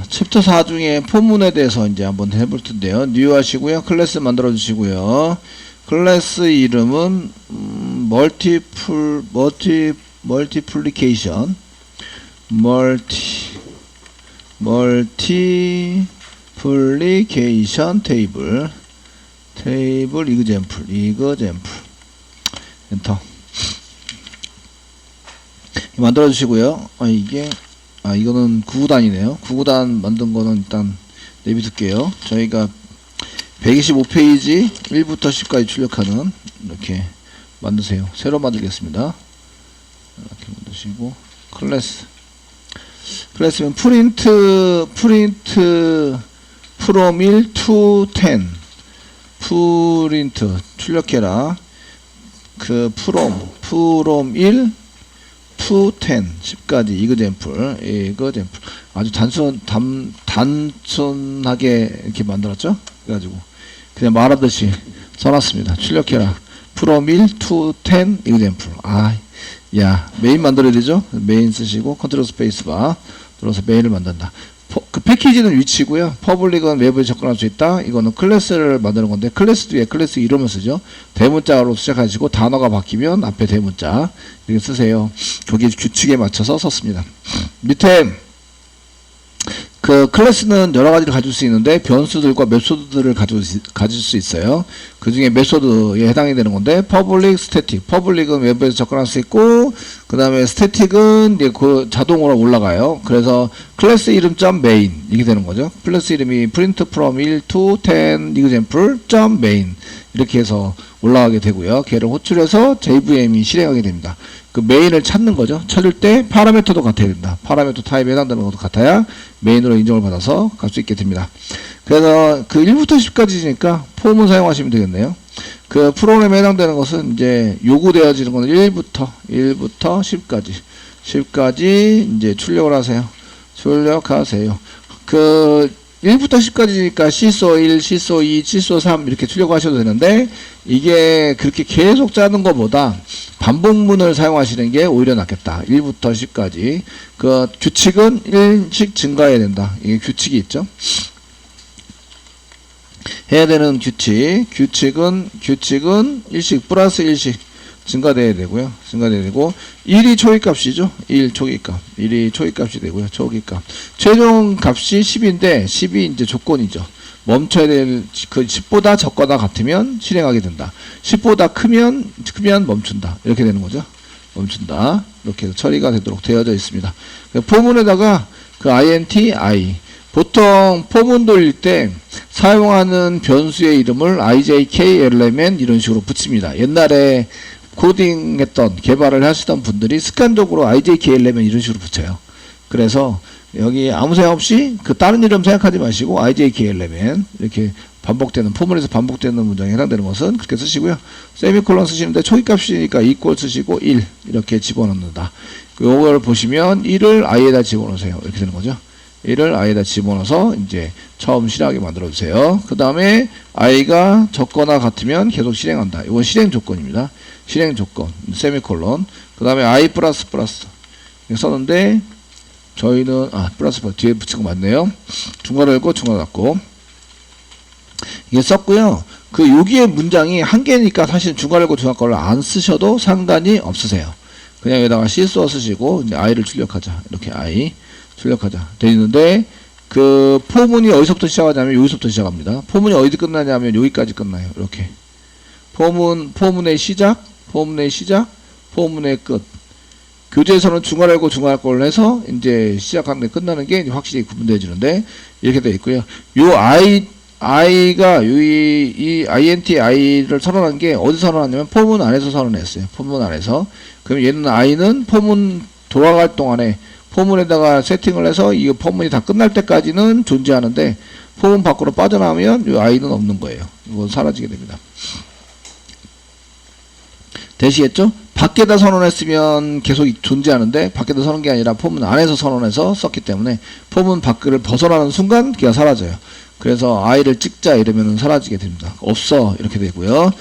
챕터 4 중에 포문에 대해서 이제 한번 해볼 텐데요. 뉴 하시고요. 클래스 만들어 주시고요. 클래스 이름은 멀티플리케이션 테이블 이그젬플 엔터 만들어 주시고요. 이거는 9구단이네요. 9구단 만든 거는 일단 내비둘게요. 저희가 125페이지 1부터 10까지 출력하는 이렇게 만드세요. 새로 만들겠습니다. 이렇게 만드시고 클래스는 프린트 from 1 to 10 프린트 출력해라. 그 from 1 to 10 10까지 이그젬플 아주 단순하게 이렇게 만들었죠. 그래가지고 그냥 말하듯이 써놨습니다. 출력해라. from 1 to 10 이그젬플. 메인 만들어야 되죠. 메인 쓰시고 컨트롤 스페이스바 눌러서 메인을 만든다. 그 패키지는 위치고요. 퍼블릭은 외부에 접근할 수 있다. 이거는 클래스를 만드는 건데 클래스 뒤에 클래스 이름을 쓰죠. 대문자로 시작하시고 단어가 바뀌면 앞에 대문자 이렇게 쓰세요. 거기 규칙에 맞춰서 썼습니다. 밑에 그 클래스는 여러 가지를 가질 수 있는데 변수들과 메소드들을 가질 수 있어요. 그 중에 메소드에 해당이 되는 건데 퍼블릭, 스태틱. 퍼블릭은 외부에서 접근할 수 있고 그 다음에 스태틱은 이제 그 자동으로 올라가요. 그래서 클래스 이름 .main 이게 되는 거죠. 클래스 이름이 print from 1 to 10 example .main 이렇게 해서 올라가게 되고요. 걔를 호출해서 JVM이 실행하게 됩니다. 그 메인을 찾는 거죠. 찾을 때 파라미터도 같아야 된다. 파라미터 타입에 해당되는 것도 같아야 메인으로 인정을 받아서 갈 수 있게 됩니다. 그래서 그 1부터 10까지니까 폼을 사용하시면 되겠네요. 그 프로그램에 해당되는 것은 이제 요구되어지는 것은 1부터 10까지 이제 출력을 하세요. 그 1부터 10까지니까 시소 1, 시소 2, 시소 3 이렇게 출력하셔도 되는데 이게 그렇게 계속 짜는 것보다 반복문을 사용하시는 게 오히려 낫겠다. 1부터 10까지. 그 규칙은 1씩 증가해야 된다. 이게 규칙이 있죠. 해야 되는 규칙은 1씩 플러스 1씩 증가돼야 되고요. 증가돼야 되고 1이 초기값이죠. 1이 초기값이 되고요. 초기값. 최종 값이 10인데 10이 이제 조건이죠. 멈춰야 될 그 10보다 적거나 같으면 실행하게 된다. 10보다 크면 멈춘다. 이렇게 되는 거죠. 멈춘다. 이렇게 해서 처리가 되도록 되어져 있습니다. 포문에다가 그 int 보통 포문 돌릴 때 사용하는 변수의 이름을 ijk element 이런 식으로 붙입니다. 옛날에 코딩했던 개발을 하시던 분들이 습관적으로 ijk element 이런 식으로 붙여요. 그래서 여기 아무 생각 없이 그 다른 이름 생각하지 마시고 ijk element 이렇게 반복되는 포문에서 반복되는 문장에 해당되는 것은 그렇게 쓰시고요. 세미콜론 쓰시는데 초기값이니까 equal 쓰시고 1 이렇게 집어넣는다. 요걸 보시면 1을 i에다 집어넣으세요. 이렇게 되는 거죠. 1을 i에다 집어넣어서 이제 처음 실행하게 만들어 주세요. 그 다음에 i가 적거나 같으면 계속 실행한다. 이건 실행 조건입니다. 실행 조건 세미콜론. 그 다음에 i 플러스 썼는데 저희는 플러스 뒤에 붙인 거 맞네요. 중괄호 읽고 중괄호 닫고 이게 썼고요. 그 여기에 문장이 한 개니까 사실 중괄호 읽고 중괄호 닫고를 안 쓰셔도 상관이 없으세요. 그냥 여기다가 시소 쓰시고 이제 i를 출력하자. 이렇게 i 출력하자 되어 있는데 그 포문이 어디서부터 시작하냐면 여기서부터 시작합니다. 포문이 어디 끝나냐면 여기까지 끝나요. 이렇게 포문의 시작, 포문의 끝. 교재에서는 중괄호 읽고 중괄호 닫고를 해서 이제 시작하는데 끝나는 게 확실히 구분되어지는데 이렇게 되어 있고요. 요 i가 이 int i를 선언한 게 어디 선언하냐면 포문 안에서 선언했어요. 포문 안에서. 그럼 얘는 i는 포문 돌아갈 동안에 포문에다가 세팅을 해서 이 포문이 다 끝날 때까지는 존재하는데 포문 밖으로 빠져나오면 이 i는 없는 거예요. 이건 사라지게 됩니다. 되시겠죠? 밖에다 선언했으면 계속 존재하는데 밖에다 선언한 게 아니라 포문 안에서 선언해서 썼기 때문에 포문 밖을 벗어나는 순간 걔가 사라져요. 그래서 i를 찍자 이러면 사라지게 됩니다. 없어 이렇게 되고요.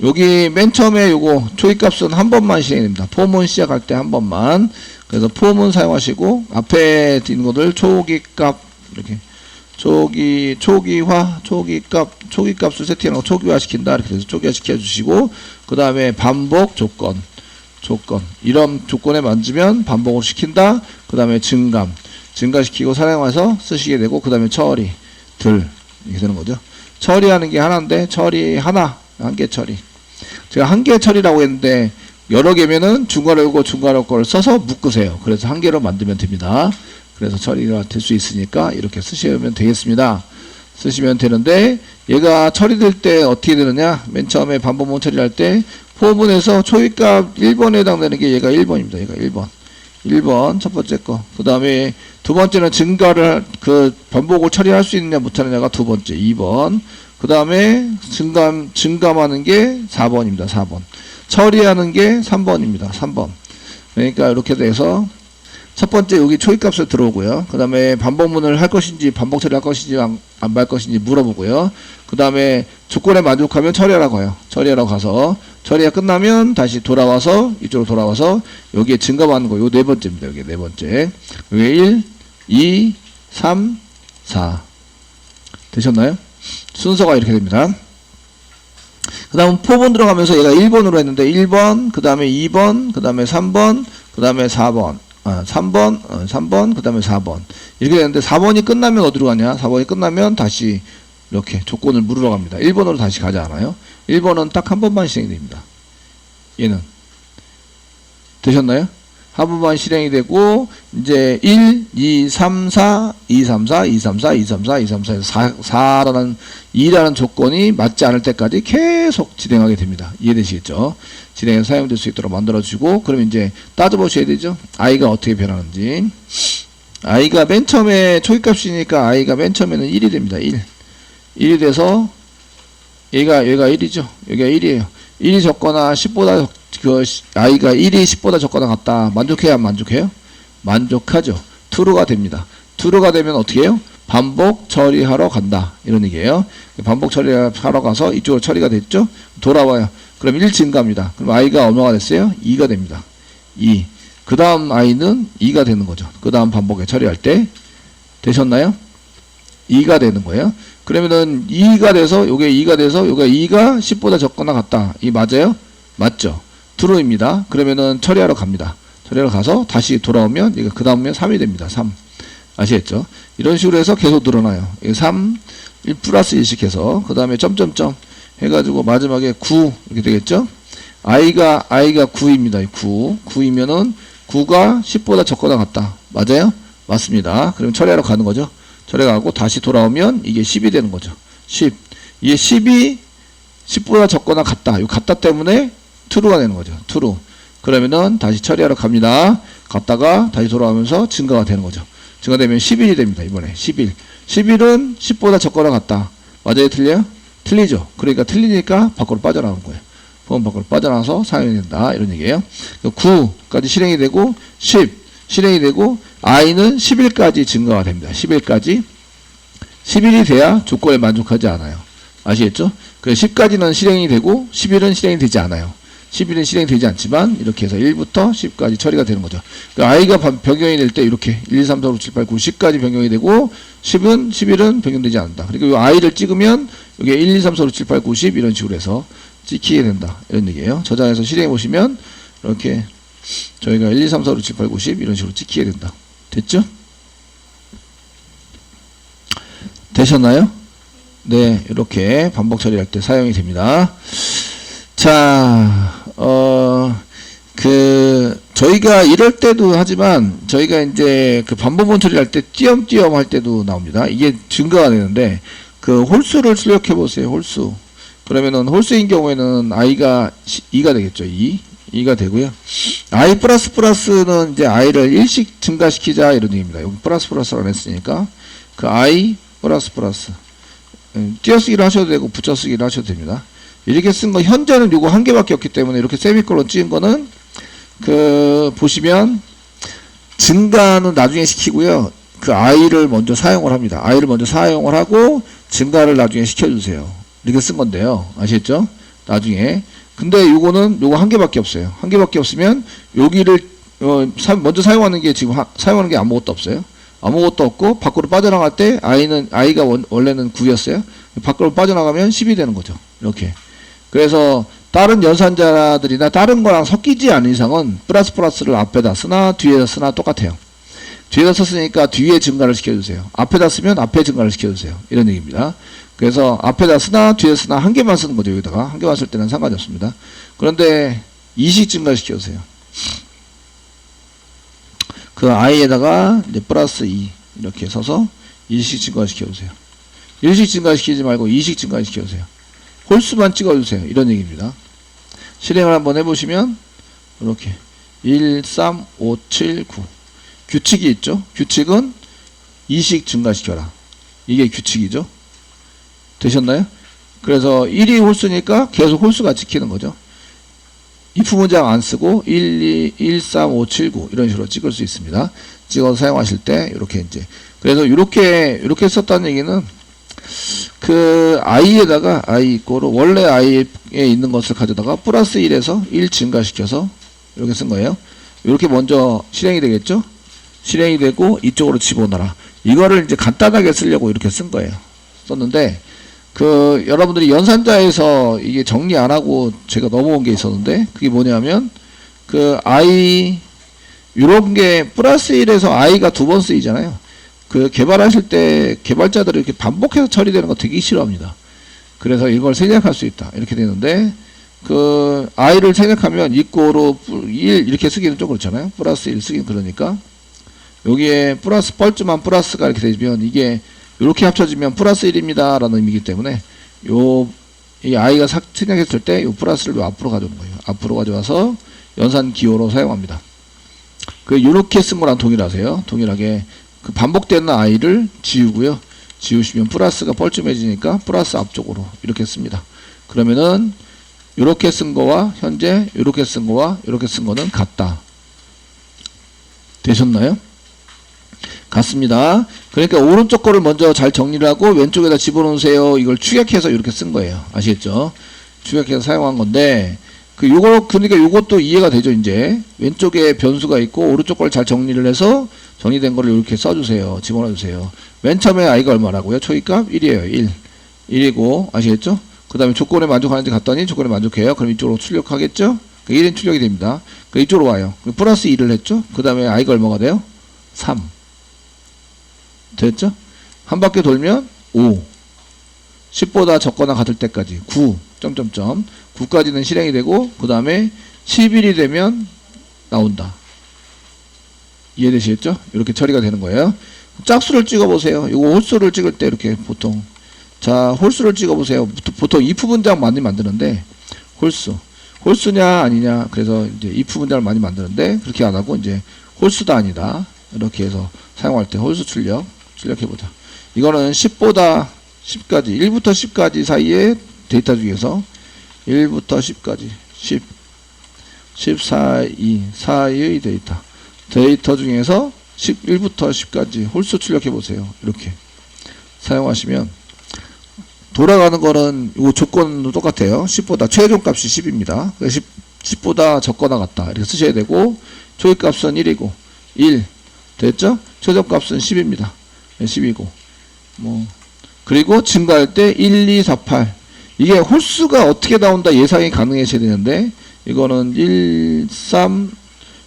여기 맨 처음에 요거 초기값은 한 번만 실행됩니다. 포문 시작할 때 한 번만. 그 그래서 폼은 사용하시고 앞에 있는 것들 초기값 이렇게 초기값을 세팅하고 초기화 시킨다. 이렇게 해서 초기화 시켜주시고 그 다음에 반복 조건 이런 조건에 맞으면 반복을 시킨다. 그 다음에 증가시키고 사용해서 쓰시게 되고 그 다음에 처리 이렇게 되는 거죠. 처리하는 게 하나인데 처리 한 개 처리. 제가 한 개 처리라고 했는데 여러 개면은 중괄호 걸 써서 묶으세요. 그래서 한 개로 만들면 됩니다. 그래서 처리가 될 수 있으니까 이렇게 쓰시면 되겠습니다. 쓰시면 되는데 얘가 처리될 때 어떻게 되느냐? 맨 처음에 반복문 처리할 때 포문에서 초기값 1번에 해당되는 게 얘가 1번입니다. 얘가 1번 첫 번째 거. 그 다음에 두 번째는 증가를 반복을 처리할 수 있느냐 못하느냐가 두 번째 2번. 그 다음에 증감하는 게 4번입니다. 4번. 처리하는 게 3번입니다. 3번. 그러니까 이렇게 돼서 첫 번째 여기 초기값을 들어오고요. 그 다음에 반복문을 할 것인지 반복 처리할 것인지 안 할 것인지 물어보고요. 그 다음에 조건에 만족하면 처리하라고 해요. 처리하라고 가서 처리가 끝나면 다시 이쪽으로 돌아와서 여기에 증감하는 거. 요 네 번째입니다. 여기 네 번째. 여기 1, 2, 3, 4 되셨나요? 순서가 이렇게 됩니다. 그 다음 포번 들어가면서 얘가 1번으로 했는데 1번, 그 다음에 2번, 그 다음에 3번, 그 다음에 4번. 3번, 그 다음에 4번. 이렇게 되는데 4번이 끝나면 어디로 가냐? 4번이 끝나면 다시 이렇게 조건을 물으러 갑니다. 1번으로 다시 가지 않아요? 1번은 딱 한 번만 실행이 됩니다. 얘는. 되셨나요? 한 번만 실행이 되고, 이제 1, 2, 3, 4, 2, 3, 4, 2, 3, 4, 2, 3, 4, 2, 3, 4, 2라는 조건이 맞지 않을 때까지 계속 진행하게 됩니다. 이해되시겠죠? 진행해서 사용될 수 있도록 만들어주고, 그러면 이제 따져보셔야 되죠? i가 어떻게 변하는지. i가 맨 처음에 초기값이니까 i가 맨 처음에는 1이 됩니다. 1이 돼서, 얘가 1이죠? 여기가 1이에요. 1이 적거나 10보다 i가 1이 10보다 적거나 같다. 만족해야 안 만족해요? 만족하죠. true가 됩니다. true가 되면 어떻게 해요? 반복 처리하러 간다. 이런 얘기예요. 반복 처리하러 가서 이쪽으로 처리가 됐죠? 돌아와요. 그럼 1 증가합니다. 그럼 i가 얼마가 됐어요? 2가 됩니다. 2. 그 다음 i는 2가 되는 거죠. 그 다음 반복에 처리할 때. 되셨나요? 2가 되는 거예요. 그러면은 2가 돼서 요게 2가 돼서 요게 2가 10보다 적거나 같다. 이 맞아요? 맞죠? true입니다. 그러면은 처리하러 갑니다. 처리하러 가서 다시 돌아오면 얘가 그 다음에 3이 됩니다. 3. 아시겠죠? 이런 식으로 해서 계속 늘어나요. 3, 1 플러스 1씩 해서 그 다음에 점점점 해가지고 마지막에 9 이렇게 되겠죠? i가 9입니다. 9이면은 9가 10보다 적거나 같다. 맞아요? 맞습니다. 그럼 처리하러 가는 거죠. 처리하고 다시 돌아오면 이게 10이 되는 거죠. 10. 이게 10이 10보다 적거나 같다. 이 같다 때문에 true가 되는 거죠. true. 그러면은 다시 처리하러 갑니다. 갔다가 다시 돌아오면서 증가가 되는 거죠. 증가되면 11이 됩니다. 이번에 11. 11은 10보다 적거나 같다. 맞아요? 틀려요? 틀리죠. 그러니까 틀리니까 밖으로 빠져나오는 거예요. 보험 밖으로 빠져나와서 사용이 된다. 이런 얘기예요. 9까지 실행이 되고 10 실행이 되고 i는 11까지 증가가 됩니다. 11까지 11이 돼야 조건에 만족하지 않아요. 아시겠죠? 그래서 10까지는 실행이 되고 11은 실행이 되지 않아요. 11은 실행되지 않지만 이렇게 해서 1부터 10까지 처리가 되는 거죠. 그러니까 i가 변경이 될 때 이렇게 1, 2, 3, 4, 5, 6, 7, 8, 9, 10까지 변경이 되고 11은 변경되지 않는다. 그러니까 이 i를 찍으면 여기 1, 2, 3, 4, 5, 6, 7, 8, 9, 10 이런 식으로 해서 찍히게 된다. 이런 얘기예요. 저장해서 실행해 보시면 이렇게 저희가 1, 2, 3, 4, 5, 6, 7, 8, 9, 10 이런 식으로 찍히게 된다. 됐죠? 되셨나요? 네, 이렇게 반복 처리할 때 사용이 됩니다. 자, 저희가 이럴 때도 하지만, 저희가 이제 반복문 처리할 때 띄엄띄엄 할 때도 나옵니다. 이게 증가가 되는데, 홀수를 출력해 보세요, 홀수. 그러면은, 홀수인 경우에는 i가 2가 되겠죠, 2가 되고요. i 플러스는 이제 i를 1씩 증가시키자, 이런 얘기입니다. 여기 플러스라고 했으니까, i 플러스. 띄어쓰기를 하셔도 되고, 붙여쓰기를 하셔도 됩니다. 이렇게 쓴 거 현재는 요거 한 개밖에 없기 때문에 이렇게 세미콜론 찍은 거는 보시면 증가는 나중에 시키고요. i를 먼저 사용을 합니다. i를 먼저 사용을 하고 증가를 나중에 시켜주세요. 이렇게 쓴 건데요. 아시겠죠? 나중에. 근데 요거 한 개밖에 없어요. 한 개밖에 없으면 여기를 먼저 사용하는 게 지금 사용하는 게 아무것도 없어요. 아무것도 없고 밖으로 빠져나갈 때 i가 원래는 9였어요. 밖으로 빠져나가면 10이 되는 거죠. 이렇게. 그래서 다른 연산자들이나 다른 거랑 섞이지 않은 이상은 플러스를 앞에다 쓰나 뒤에다 쓰나 똑같아요. 뒤에다 썼으니까 뒤에 증가를 시켜주세요. 앞에다 쓰면 앞에 증가를 시켜주세요. 이런 얘기입니다. 그래서 앞에다 쓰나 뒤에 쓰나 한 개만 쓰는 거죠. 여기다가 한 개만 쓸 때는 상관이 없습니다. 그런데 2씩 증가시켜주세요. 그 i에다가 이제 플러스 2 이렇게 써서 2씩 증가시켜주세요. 1씩 증가시키지 말고 2씩 증가시켜주세요. 홀수만 찍어주세요. 이런 얘기입니다. 실행을 한번 해보시면 이렇게 1, 3, 5, 7, 9 규칙이 있죠. 규칙은 2씩 증가시켜라. 이게 규칙이죠. 되셨나요? 그래서 1이 홀수니까 계속 홀수가 찍히는 거죠. if 문장 안 쓰고 1, 2, 1, 3, 5, 7, 9 이런 식으로 찍을 수 있습니다. 찍어서 사용하실 때 이렇게 이제 그래서 이렇게 썼다는 얘기는 그 i에다가 i 이꼬로 원래 i에 있는 것을 가져다가 플러스 1에서 1 증가시켜서 이렇게 쓴 거예요. 이렇게 먼저 실행이 되겠죠. 실행이 되고 이쪽으로 집어넣어라. 이거를 이제 간단하게 쓰려고 이렇게 쓴 거예요. 썼는데 그 여러분들이 연산자에서 이게 정리 안 하고 제가 넘어온 게 있었는데 그게 뭐냐면 그 i 요런 게 플러스 1에서 i가 2번 쓰이잖아요. 그 개발하실 때 개발자들이 이렇게 반복해서 처리되는 거 되게 싫어합니다. 그래서 이걸 생략할 수 있다. 이렇게 되는데 그 i를 생략하면 이꼬로 1 이렇게 쓰기는 좀 그렇잖아요. 플러스 1 쓰기는 그러니까 여기에 플러스 뻘쭘한 플러스가 이렇게 되면 이게 이렇게 합쳐지면 플러스 1입니다 라는 의미이기 때문에 이 i가 생략했을 때 이 플러스를 앞으로 가져오는 거예요. 앞으로 가져와서 연산 기호로 사용합니다. 그 요렇게 쓴 거랑 동일하세요. 동일하게 그 반복되는 i를 지우고요. 지우시면 플러스가 뻘쭘해지니까 플러스 앞쪽으로 이렇게 씁니다. 그러면은 요렇게 쓴 거와 현재 요렇게 쓴 거와 요렇게 쓴 거는 같다. 되셨나요? 같습니다. 그러니까 오른쪽 거를 먼저 잘 정리를 하고 왼쪽에다 집어넣으세요. 이걸 축약해서 이렇게 쓴 거예요. 아시겠죠? 축약해서 사용한 건데 그러니까 요것도 이해가 되죠. 이제 왼쪽에 변수가 있고 오른쪽 걸 잘 정리를 해서 정리된 거를 이렇게 써주세요. 집어넣어주세요. 맨 처음에 i가 얼마라고요? 초기값 1이에요. 1이고 아시겠죠? 그 다음에 조건에 만족하는지 갔더니 조건에 만족해요. 그럼 이쪽으로 출력하겠죠? 1은 출력이 됩니다. 이쪽으로 와요. 플러스 2를 했죠? 그 다음에 i가 얼마가 돼요? 3 됐죠? 한 바퀴 돌면 5 10보다 적거나 같을 때까지 9 점점점 9까지는 실행이 되고 그 다음에 11이 되면 나온다. 이해되시겠죠? 이렇게 처리가 되는 거예요. 짝수를 찍어보세요. 이거 홀수를 찍을 때 이렇게 보통 자 홀수를 찍어보세요. 보통 if 문장 많이 만드는데 홀수냐 아니냐 그래서 이제 if 문장을 많이 만드는데 그렇게 안 하고 이제 홀수다 아니다 이렇게 해서 사용할 때 홀수 출력해보자. 이거는 10보다 10까지 1부터 10까지 사이의 데이터 중에서 1부터 10까지 10 사이의 데이터 중에서 1부터 10까지 홀수 출력해보세요. 이렇게 사용하시면 돌아가는 거는 이 조건도 똑같아요. 10보다 최종값이 10입니다. 10보다 적거나 같다 이렇게 쓰셔야 되고 초기값은 1이고 1 됐죠? 최종값은 10입니다. 10이고 그리고 증가할 때 1, 2, 4, 8 이게 홀수가 어떻게 나온다 예상이 가능해져야 되는데 이거는 1, 3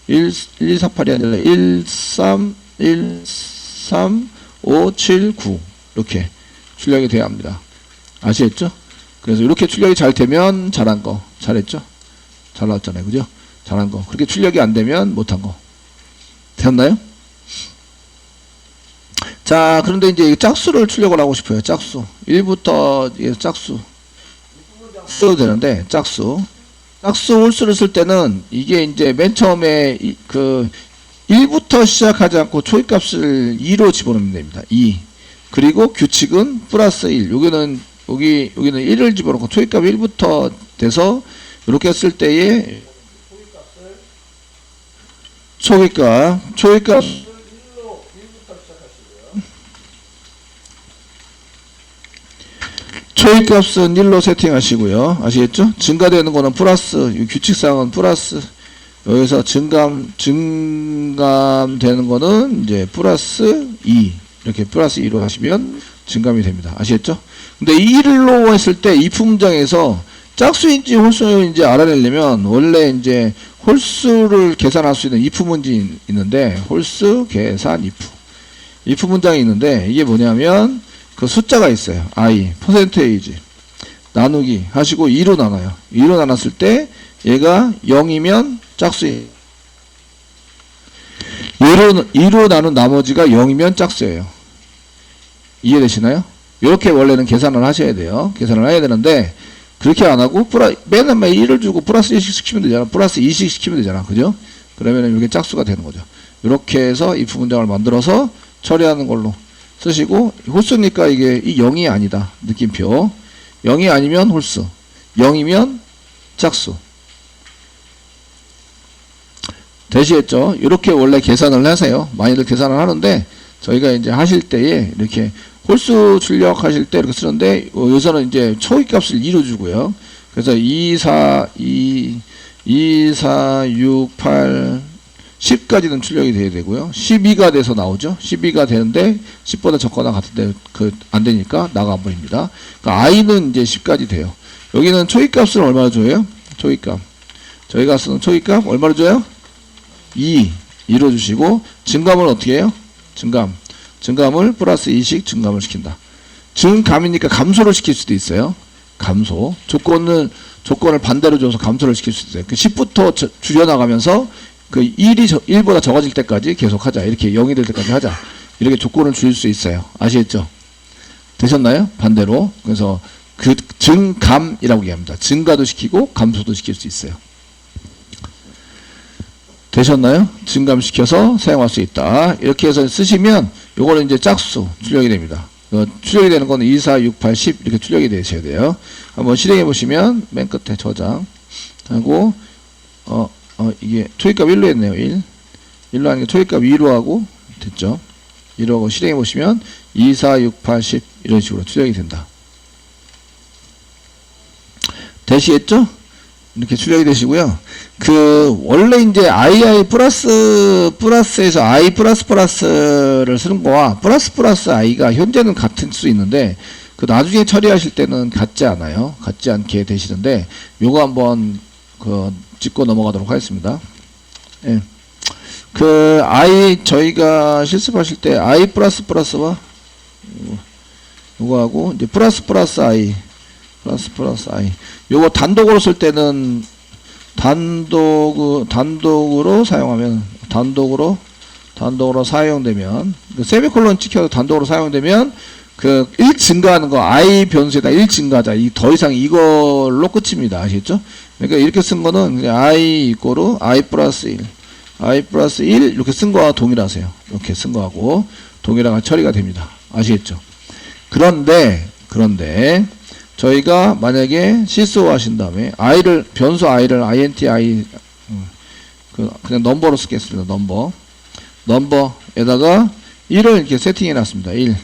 1, 2, 4, 8이 아니라 1, 3, 1, 3, 5, 7, 9 이렇게 출력이 돼야 합니다. 아시겠죠? 그래서 이렇게 출력이 잘 되면 잘한 거 잘했죠? 잘 나왔잖아요. 그죠? 잘한 거 그렇게 출력이 안 되면 못한 거 됐나요? 자 그런데 이제 짝수를 출력을 하고 싶어요. 짝수 1부터 짝수 써도 되는데 짝수 홀수를 쓸 때는 이게 이제 맨 처음에 그 1부터 시작하지 않고 초기값을 2로 집어넣으면 됩니다. 2 그리고 규칙은 플러스 1 여기는 1을 집어넣고 초기값 1부터 돼서 이렇게 했을 때에 초기값 초기값은 1로 세팅하시고요. 아시겠죠? 증가되는 거는 플러스 규칙상은 플러스 여기서 증감되는 거는 이제 플러스 2. 이렇게 플러스 2로 하시면 증감이 됩니다. 아시겠죠? 근데 1로 했을 때 if 문장에서 짝수인지 홀수인지 알아내려면 원래 이제 홀수를 계산할 수 있는 if 문장이 있는데 홀수 계산 if 문장이 있는데 이게 뭐냐면 그 숫자가 있어요. i 퍼센테이지 나누기 하시고 2로 나눠요. 2로 나눴을 때 얘가 0이면 짝수예요. 2로 나눈 나머지가 0이면 짝수예요. 이해되시나요? 이렇게 원래는 계산을 하셔야 돼요. 계산을 해야 되는데 그렇게 안 하고 맨날 1을 주고 플러스 1씩 시키면 되잖아. 플러스 2씩 시키면 되잖아. 그죠? 그러면 이게 짝수가 되는 거죠. 이렇게 해서 if 문장을 만들어서 처리하는 걸로 쓰시고 홀수니까 이게 0이 아니다. 느낌표. 0이 아니면 홀수. 0이면 짝수. 되시겠죠? 이렇게 원래 계산을 하세요. 많이들 계산을 하는데 저희가 이제 하실 때에 이렇게 홀수 출력하실 때 이렇게 쓰는데 여기서는 이제 초기값을 2로 주고요. 그래서 2, 4, 6, 8, 10까지는 출력이 돼야 되고요. 12가 돼서 나오죠. 12가 되는데 10보다 적거나 같은데 안 되니까 나가 버립니다. 그러니까 i는 이제 10까지 돼요. 여기는 초기값을 얼마나 줘요? 초기값. 저희가 쓰는 초기값 얼마나 줘요? 2로 주시고 증감을 어떻게 해요? 증감을 플러스 2씩 증감을 시킨다. 증감이니까 감소를 시킬 수도 있어요. 감소. 조건을 반대로 줘서 감소를 시킬 수도 있어요. 그 10부터 줄여나가면서 그 1보다 적어질 때까지 계속 하자. 이렇게 0이 될 때까지 하자. 이렇게 조건을 줄 수 있어요. 아시겠죠? 되셨나요? 반대로. 그래서 그 증감이라고 얘기합니다. 증가도 시키고 감소도 시킬 수 있어요. 되셨나요? 증감시켜서 사용할 수 있다. 이렇게 해서 쓰시면 요거는 이제 짝수 출력이 됩니다. 출력이 되는 거는 2, 4, 6, 8, 10 이렇게 출력이 되셔야 돼요. 한번 실행해 보시면 맨 끝에 저장하고 이게 초기값 1로 했네요. 1로 하니까 초기값 2로 하고 됐죠. 1로 하고 실행해 보시면 2, 4, 6, 8, 10 이런 식으로 출력이 된다. 되시겠죠? 이렇게 출력이 되시고요. 원래 이제 II 플러스에서 I 플러스를 쓰는 거와 플러스 I가 현재는 같을 수 있는데, 나중에 처리하실 때는 같지 않아요. 같지 않게 되시는데, 요거 한번, 짚고 넘어가도록 하겠습니다. 예. 저희가 실습하실 때 I 플러스와, 요거하고, 이제 플러스 I. 요거 단독으로 쓸 때는 단독으로 사용되면 세미콜론 찍혀서 단독으로 사용되면 1 증가하는 거 I 변수에다 1 증가하자. 더 이상 이걸로 끝입니다. 아시겠죠? 그러니까 이렇게 쓴 거는 I 이꼬르 I 플러스 1 이렇게 쓴 거와 동일하세요. 이렇게 쓴 거하고 동일하게 처리가 됩니다. 아시겠죠? 그런데 저희가 만약에 시스오 하신 다음에 변수 i를 int 그냥 넘버로 쓰겠습니다. 넘버에다가 1을 이렇게 세팅해 놨습니다. 1.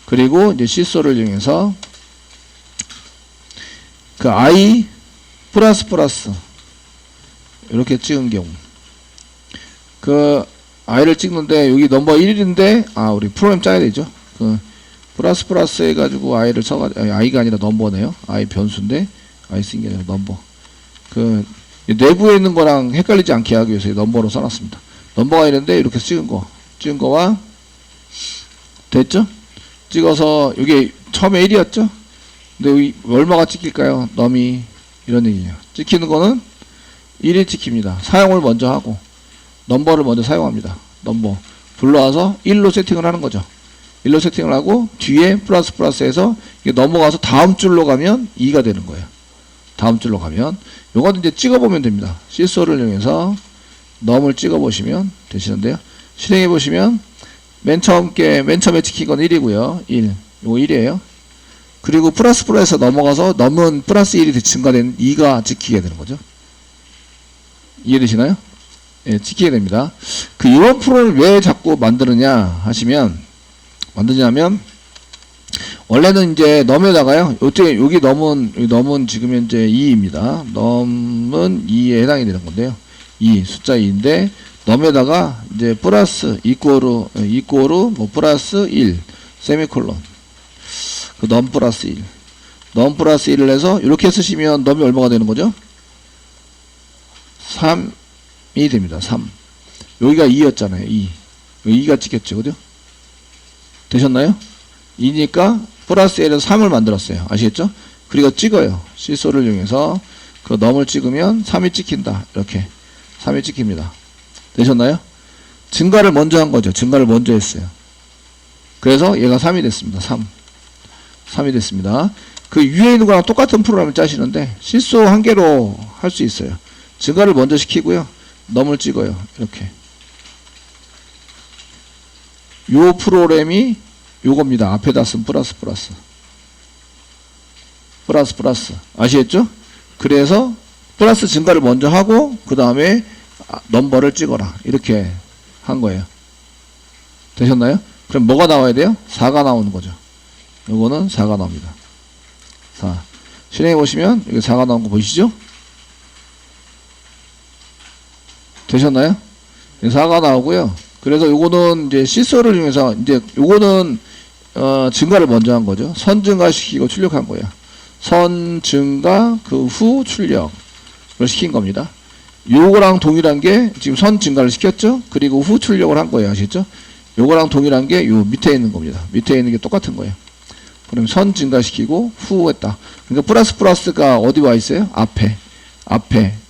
그리고 이제 시스오를 이용해서 i 플러스 이렇게 찍은 경우 i를 찍는데 여기 넘버 1인데 우리 프로그램 짜야 되죠. 플러스 해가지고 i를 i가 아니라 넘버네요. i 변수인데 i 쓴 게 아니라 넘버. 내부에 있는 거랑 헷갈리지 않게 하기 위해서 넘버로 써놨습니다. 넘버가 있는데 이렇게 찍은 거와 됐죠? 찍어서 이게 처음에 1이었죠? 근데 여기 얼마가 찍힐까요? 넘이 이런 얘기예요. 찍히는 거는 1이 찍힙니다. 사용을 먼저 하고 넘버를 먼저 사용합니다. 넘버 불러와서 1로 세팅을 하는 거죠. 1로 세팅을 하고 뒤에 플러스해서 이게 넘어가서 다음 줄로 가면 2가 되는 거예요. 다음 줄로 가면 요거는 이제 찍어보면 됩니다. 시소를 이용해서 넘을 찍어보시면 되시는데요. 실행해보시면 맨 처음에 찍힌 건 1이고요. 1. 요거 1이에요. 그리고 플러스에서 넘어가서 넘은 플러스 1이 증가된 2가 찍히게 되는 거죠. 이해되시나요? 예, 찍히게 됩니다. 이런 프로를 왜 자꾸 만드느냐면 원래는 이제 넘에다가요. 여기 넘은 지금 현재 2입니다. 넘은 2에 해당이 되는 건데요. 2 숫자 2인데 넘에다가 이제 플러스 이꼬르 뭐 플러스 1 세미콜론 그 넘 플러스 1 넘 플러스 1을 해서 이렇게 쓰시면 넘이 얼마가 되는 거죠? 3이 됩니다. 3 여기가 2였잖아요. 2 여기 2가 찍혔죠. 그죠? 되셨나요? 2니까 플러스 1에서 3을 만들었어요. 아시겠죠? 그리고 찍어요. 시소를 이용해서 그 넘을 찍으면 3이 찍힌다. 이렇게 3이 찍힙니다. 되셨나요? 증가를 먼저 한 거죠. 증가를 먼저 했어요. 그래서 얘가 3이 됐습니다. 3이 됐습니다. 그 위에 있는 거랑 똑같은 프로그램을 짜시는데 실수 한 개로 할 수 있어요. 증가를 먼저 시키고요. 넘을 찍어요. 이렇게. 요 프로그램이 요겁니다. 앞에다 쓴 플러스. 아시겠죠? 그래서 플러스 증가를 먼저 하고 그 다음에 넘버를 찍어라. 이렇게 한 거예요. 되셨나요? 그럼 뭐가 나와야 돼요? 4가 나오는 거죠. 요거는 4가 나옵니다. 4. 실행해 보시면 여기 4가 나온 거 보이시죠? 되셨나요? 4가 나오고요. 그래서 요거는 이제 시소를 이용해서 이제 요거는 증가를 먼저 한 거죠. 선 증가시키고 출력한 거예요. 선 증가 그 후 출력을 시킨 겁니다. 요거랑 동일한 게 지금 선 증가를 시켰죠? 그리고 후 출력을 한 거예요. 아시죠? 요거랑 동일한 게 요 밑에 있는 겁니다. 밑에 있는 게 똑같은 거예요. 그럼 선 증가시키고 후 했다. 그러니까 플러스가 어디 와 있어요? 앞에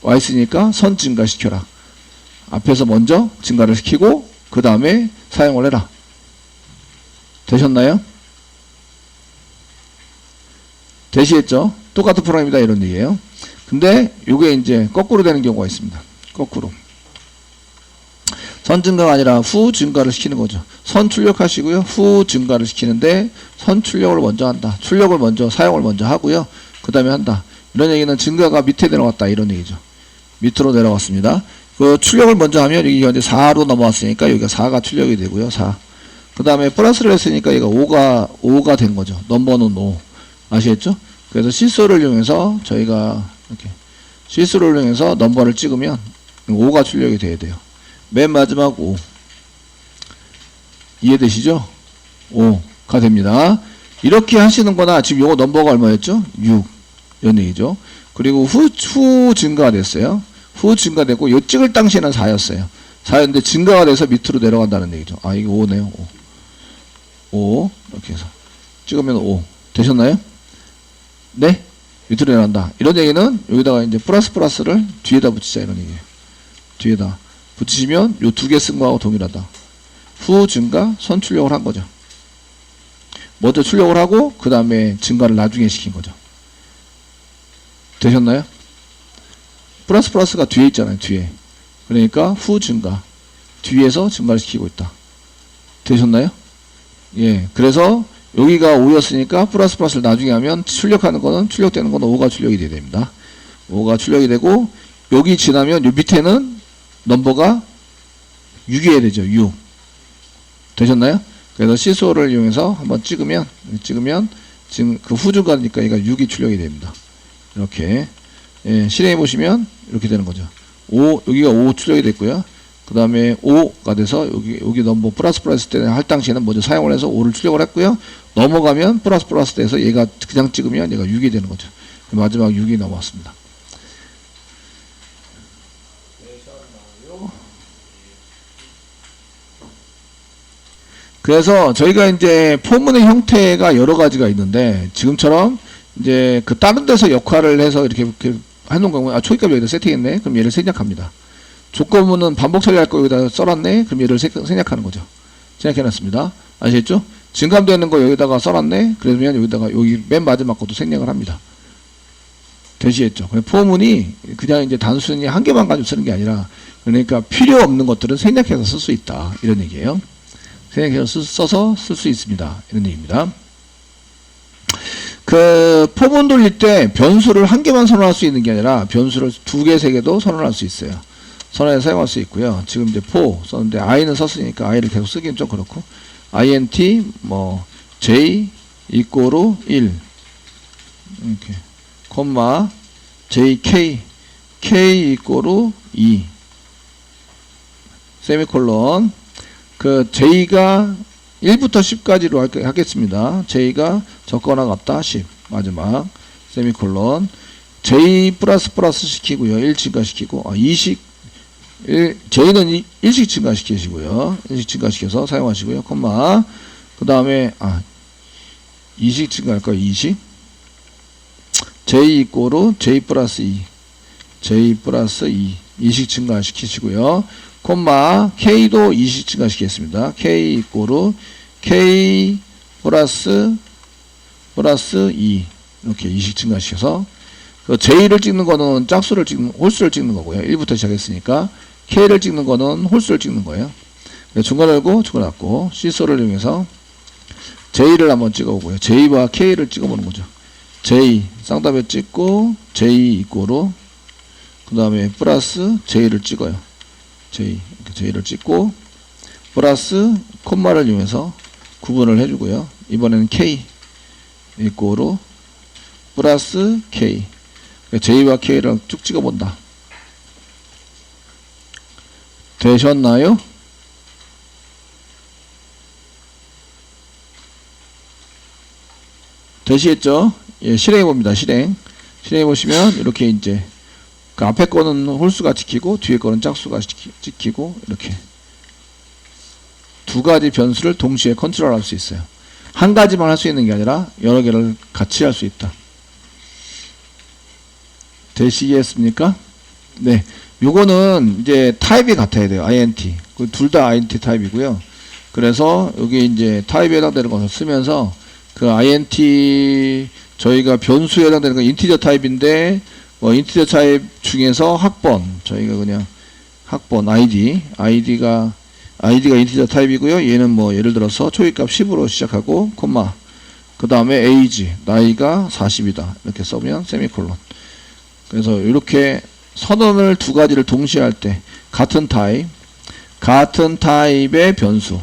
와 있으니까 선 증가시켜라. 앞에서 먼저 증가를 시키고 그 다음에 사용을 해라. 되셨나요? 되시겠죠? 똑같은 프로그램이다 이런 얘기예요. 근데 요게 이제 거꾸로 되는 경우가 있습니다. 거꾸로. 선 증가가 아니라 후 증가를 시키는 거죠. 선 출력하시고요. 후 증가를 시키는데 선 출력을 먼저 한다. 출력을 먼저 사용을 먼저 하고요. 그 다음에 한다. 이런 얘기는 증가가 밑에 내려갔다 이런 얘기죠. 밑으로 내려갔습니다. 그 출력을 먼저 하면 여기 현재 4로 넘어왔으니까 여기가 4가 출력이 되고요. 4. 그 다음에 플러스를 했으니까 얘가 5가 된 거죠. 넘버는 5. 아시겠죠? 그래서 실수를 이용해서 저희가 이렇게 실수를 이용해서 넘버를 찍으면 5가 출력이 돼야 돼요. 맨 마지막 5. 이해되시죠? 5가 됩니다. 이렇게 하시는 거나 지금 요거 넘버가 얼마였죠? 6. 이런 얘기죠. 그리고 후 증가가 됐어요. 후 증가되고 요 찍을 당시에는 4였어요. 4였는데 증가가 돼서 밑으로 내려간다는 얘기죠. 아, 이게 5네요. 5. 이렇게 해서 찍으면 5. 되셨나요? 네? 밑으로 내려간다. 이런 얘기는 여기다가 이제 플러스를 뒤에다 붙이자 이런 얘기예요. 뒤에다 붙이시면 요 두 개 쓴 거하고 동일하다. 후 증가, 선 출력을 한 거죠. 먼저 출력을 하고 그 다음에 증가를 나중에 시킨 거죠. 되셨나요? 플러스가 뒤에 있잖아요. 뒤에. 그러니까 후 증가. 뒤에서 증가를 시키고 있다. 되셨나요? 예. 그래서 여기가 5였으니까 플러스를 나중에 하면 출력되는 거는 5가 출력이 돼야 됩니다. 5가 출력이 되고 여기 지나면 요 밑에는 넘버가 6이어야 되죠. 6. 되셨나요? 그래서 시소를 이용해서 한번 찍으면 지금 그 후증가니까 얘가 6이 출력이 됩니다. 이렇게 예, 실행해 보시면 이렇게 되는 거죠. 5 여기가 5 출력이 됐고요. 그 다음에 5가 돼서 여기 넘버 플러스 때는 할 당시에는 먼저 사용을 해서 5를 출력을 했고요. 넘어가면 플러스 돼서 얘가 그냥 찍으면 얘가 6이 되는 거죠. 마지막 6이 넘어왔습니다. 그래서 저희가 이제 포문의 형태가 여러 가지가 있는데 지금처럼 이제 그 다른 데서 역할을 해서 이렇게 해놓은 경우에 초기값 여기다 세팅했네. 그럼 얘를 생략합니다. 조건문은 반복 처리할 거 여기다 써놨네. 그럼 얘를 생략하는 거죠. 생략해놨습니다. 아시겠죠? 증감되는 거 여기다가 써놨네. 그러면 여기다가 여기 맨 마지막 것도 생략을 합니다. 되시겠죠? 포문이 그냥 이제 단순히 한 개만 가지고 쓰는 게 아니라 그러니까 필요 없는 것들은 생략해서 쓸 수 있다. 이런 얘기예요. 생략해서 써서 쓸 수 있습니다. 이런 얘기입니다. 그 포문 돌릴 때 변수를 한 개만 선언할 수 있는 게 아니라 변수를 2개, 3개도 선언할 수 있어요. 선언해서 사용할 수 있고요. 지금 이제 포 썼는데 i는 썼으니까 i를 계속 쓰기는 좀 그렇고 int 뭐 j 이꼬르 1 이렇게 콤마 jk k 이꼬르 2 세미콜론. 그 J가 1부터 10까지로 하겠습니다. J가 적거나 같다 10 마지막 세미콜론. J 플러스 시키고요. 1 증가시키고 2식 J는 1식 증가시키시고요. 1식 증가시켜서 사용하시고요. 콤마. 그 다음에 2식 증가할까요? 2식 J 이꼬르 J 플러스 2 J 플러스 2식 증가시키시고요. 콤마 K도 2식 증가시키겠습니다. K 이꼬르 K 플러스 2 이렇게 2식 증가시켜서 그 J를 찍는 거는 홀수를 찍는 거고요. 1부터 시작했으니까 K를 찍는 거는 홀수를 찍는 거예요. 중간 열고 중간 닫고 시소를 이용해서 J를 한번 찍어보고요. J와 K를 찍어보는 거죠. J 쌍따옴에 찍고 J 이꼬르 그 다음에 플러스 J를 찍어요. J를 찍고 플러스 콤마를 이용해서 구분을 해주고요. 이번에는 K 이꼬르 플러스 K J와 K를 쭉 찍어본다. 되셨나요? 되시겠죠? 예, 실행해봅니다. 실행해보시면 이렇게 이제 그 앞에 거는 홀수가 찍히고 뒤에 거는 짝수가 찍히고 이렇게 두 가지 변수를 동시에 컨트롤할 수 있어요. 한 가지만 할 수 있는 게 아니라 여러 개를 같이 할 수 있다. 되시겠습니까? 네. 요거는 이제 타입이 같아야 돼요. INT. 둘 다 INT 타입이고요. 그래서 여기 이제 타입에 해당되는 것을 쓰면서 그 INT 저희가 변수에 해당되는 건 인티저 타입인데 뭐 인티저 타입 중에서 학번 저희가 그냥 학번 아이디가 인티저 타입이고요. 얘는 뭐 예를 들어서 초기값 10으로 시작하고 콤마 그 다음에 에이지 나이가 40이다 이렇게 써면 세미콜론. 그래서 이렇게 선언을 두 가지를 동시에 할 때 같은 타입의 변수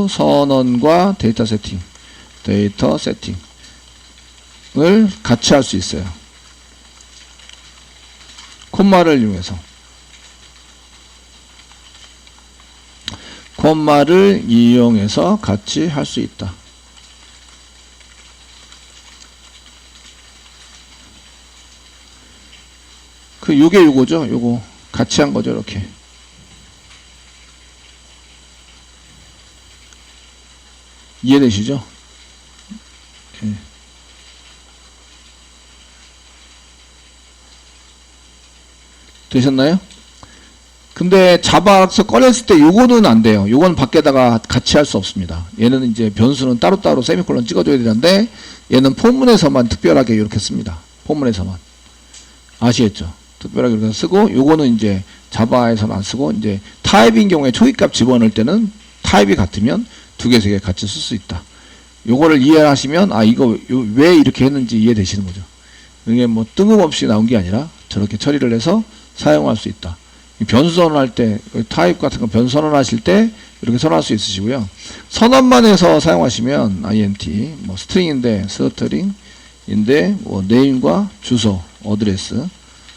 선언과 데이터 세팅을 같이 할 수 있어요. 콤마를 이용해서 같이 할 수 있다. 요거죠. 요거 같이 한 거죠. 이렇게. 이해되시죠? 이렇게. 되셨나요? 근데 자바에서 꺼냈을 때 요거는 안 돼요. 요건 밖에다가 같이 할 수 없습니다. 얘는 이제 변수는 따로따로 세미콜론 찍어줘야 되는데 얘는 포문에서만 특별하게 이렇게 씁니다. 포문에서만. 아시겠죠? 특별하게 이렇게 쓰고 요거는 이제 자바에서는 안 쓰고 이제 타입인 경우에 초기값 집어넣을 때는 타입이 같으면 두 개, 세 개 같이 쓸 수 있다. 요거를 이해하시면 이거 왜 이렇게 했는지 이해되시는 거죠. 이게 뭐 뜬금없이 나온 게 아니라 저렇게 처리를 해서 사용할 수 있다. 변수 선언할 때 타입 같은 거 변수 선언하실 때 이렇게 선언할 수 있으시고요. 선언만 해서 사용하시면 int 뭐 스트링인데 스트링인데 뭐 네임과 주소 어드레스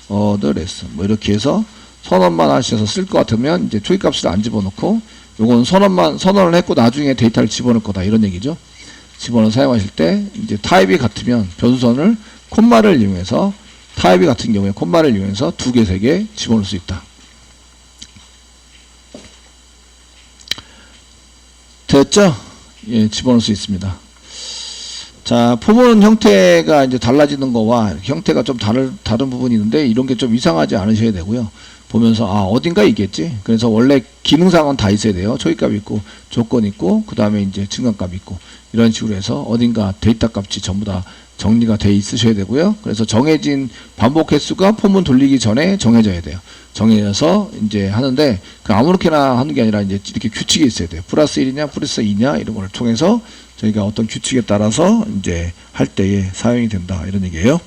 뭐 이렇게 해서 선언만 하셔서 쓸 것 같으면 이제 초기값을 안 집어넣고 요건 선언을 했고 나중에 데이터를 집어넣을 거다 이런 얘기죠. 집어넣어 사용하실 때 이제 타입이 같으면 변수선을 콤마를 이용해서 타입이 같은 경우에 콤마를 이용해서 두 개, 세 개 집어넣을 수 있다. 됐죠? 예, 집어넣을 수 있습니다. 자, 포문 형태가 이제 달라지는 거와 형태가 좀 다른 부분이 있는데 이런 게 좀 이상하지 않으셔야 되고요. 보면서 어딘가 있겠지. 그래서 원래 기능상은 다 있어야 돼요. 초기값 있고 조건 있고 그 다음에 이제 증가값 있고 이런 식으로 해서 어딘가 데이터 값이 전부 다 정리가 돼 있으셔야 되고요. 그래서 정해진 반복 횟수가 포문 돌리기 전에 정해져야 돼요. 정해져서 이제 하는데 그 아무렇게나 하는 게 아니라 이제 이렇게 규칙이 있어야 돼요. 플러스 1이냐 플러스 2냐 이런 걸 통해서 저희가 어떤 규칙에 따라서 이제 할 때에 사용이 된다 이런 얘기예요.